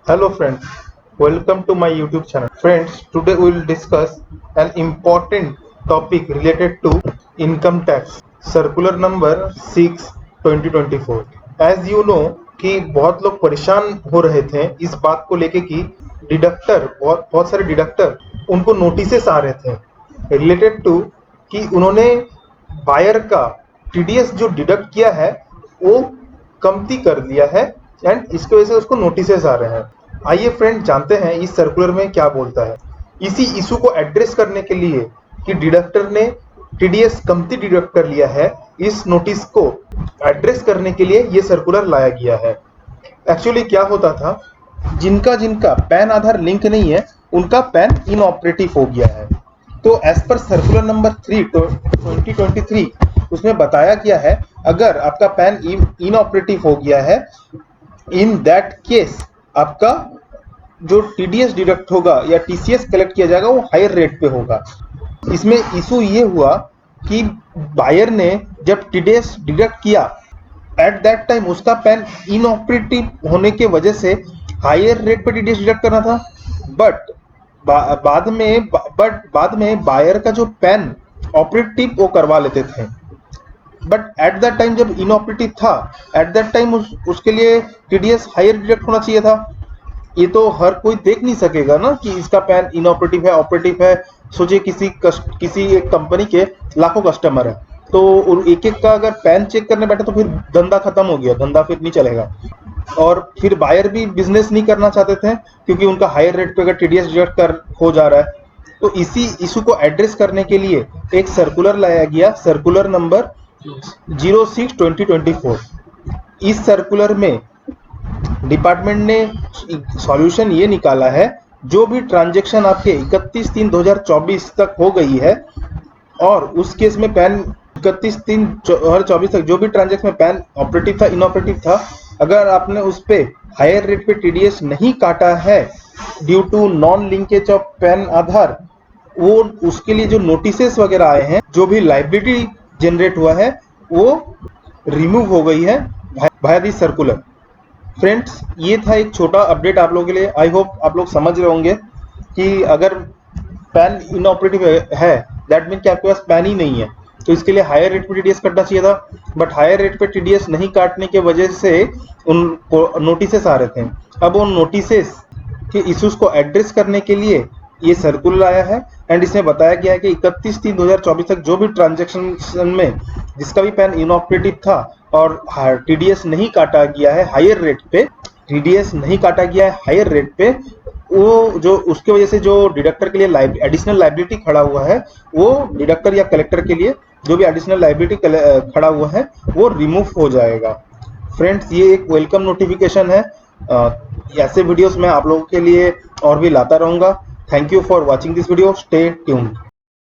Hello friends, welcome to my YouTube channel. Friends, today we will discuss an important topic related to income tax. Circular number 6 2024. As you know कि बहुत लोग परेशान हो रहे थे इस बात को लेके कि डिडक्टर बहुत सारे डिडक्टर उनको नोटिसेस आ रहे थे रिलेटेड टू कि उन्होंने बायर का टीडीएस जो डिडक्ट किया है वो कमती कर दिया है एंड इसकी वजह से उसको नोटिसेस आ रहे हैं। आइए फ्रेंड जानते हैं इस सर्कुलर में क्या बोलता है। इसी इशू को एड्रेस करने के लिए कि डिडक्टर ने टीडीएस कमती डिडक्ट कर लिया है, इस नोटिस को एड्रेस करने के लिए ये सर्कुलर लाया गया है। एक्चुअली क्या होता था, जिनका जिनका पैन आधार लिंक नहीं है उनका पैन इनऑपरेटिव हो गया है। तो एज पर सर्कुलर नंबर 3 2023 उसमें बताया गया है अगर आपका पैन इनऑपरेटिव हो गया है, इन दैट केस आपका जो टीडीएस डिडक्ट होगा या टीसीएस कलेक्ट किया जाएगा वो हायर रेट पे होगा। इसमें इशू ये हुआ कि बायर ने जब टीडीएस डिडक्ट किया एट दैट टाइम उसका पैन इनऑपरेटिव होने के वजह से हायर रेट पे टीडीएस डिडक्ट करना था, बट बाद में बायर का जो पैन ऑपरेटिव वो करवा लेते थे। बट एट दैट टाइम जब इनऑपरेटिव था एट दैट टाइम उसके लिए टीडीएस हायर डिडक्ट होना चाहिए था। ये तो हर कोई देख नहीं सकेगा ना कि इसका पैन इनऑपरेटिव है ऑपरेटिव है। सोचिए किसी एक कंपनी के लाखों कस्टमर है तो एक एक का अगर पैन चेक करने बैठे तो फिर धंधा खत्म हो गया, धंधा फिर नहीं चलेगा। और फिर बायर भी बिजनेस नहीं करना चाहते थे क्योंकि उनका हायर रेट पे अगर टीडीएस डिडक्ट कर हो जा रहा है। तो इसी इशू को एड्रेस करने के लिए एक सर्कुलर लाया गया, सर्कुलर नंबर 06/2024। इस सर्कुलर में डिपार्टमेंट ने सॉल्यूशन ये निकाला है, जो भी ट्रांजैक्शन आपके 31/3/2024 तक हो गई है और उस केस में पैन 31/3/2024 तक जो भी ट्रांजैक्शन में पैन ऑपरेटिव था इनऑपरेटिव था, अगर आपने उस पे हायर रेट पे टीडीएस नहीं काटा है due to non linkage of PAN Aadhaar, वो उसके लिए जो नोटिसेस वगैरह आए हैं, जो भी लाइबिलिटी जनरेट हुआ है वो रिमूव हो गई है वाया दिस सर्कुलर। फ्रेंड्स, ये था एक छोटा अपडेट आप लोगों के लिए। आई होप आप लोग समझ रहे होंगे कि अगर पैन इनऑपरेटिव है दैट मीन कि आपके पास पैन ही नहीं है, तो इसके लिए हायर रेट पे टीडीएस काटना चाहिए था। बट हायर रेट पे टीडीएस नहीं काटने के वजह से उनको नोटिसेस आ रहे थे। अब उन नोटिसेस के इश्यूज को एड्रेस करने के लिए ये सर्कुलर आया है एंड इसमें बताया गया है कि 31/3/2024 तक जो भी ट्रांजैक्शन में जिसका भी पैन इनऑपरेटिव था और टीडीएस नहीं काटा गया है हायर रेट पे, टीडीएस नहीं काटा गया है हायर रेट पे, वो जो उसके वजह से जो डिडक्टर के लिए एडिशनल लाइबिलिटी खड़ा हुआ है, वो डिडक्टर या कलेक्टर के लिए जो भी एडिशनल लाइबिलिटी खड़ा हुआ है वो रिमूव हो जाएगा। फ्रेंड्स, ये एक वेलकम नोटिफिकेशन है। ऐसे वीडियोस मैं आप लोगों के लिए और भी लाता रहूंगा। Thank you for watching this video. Stay tuned.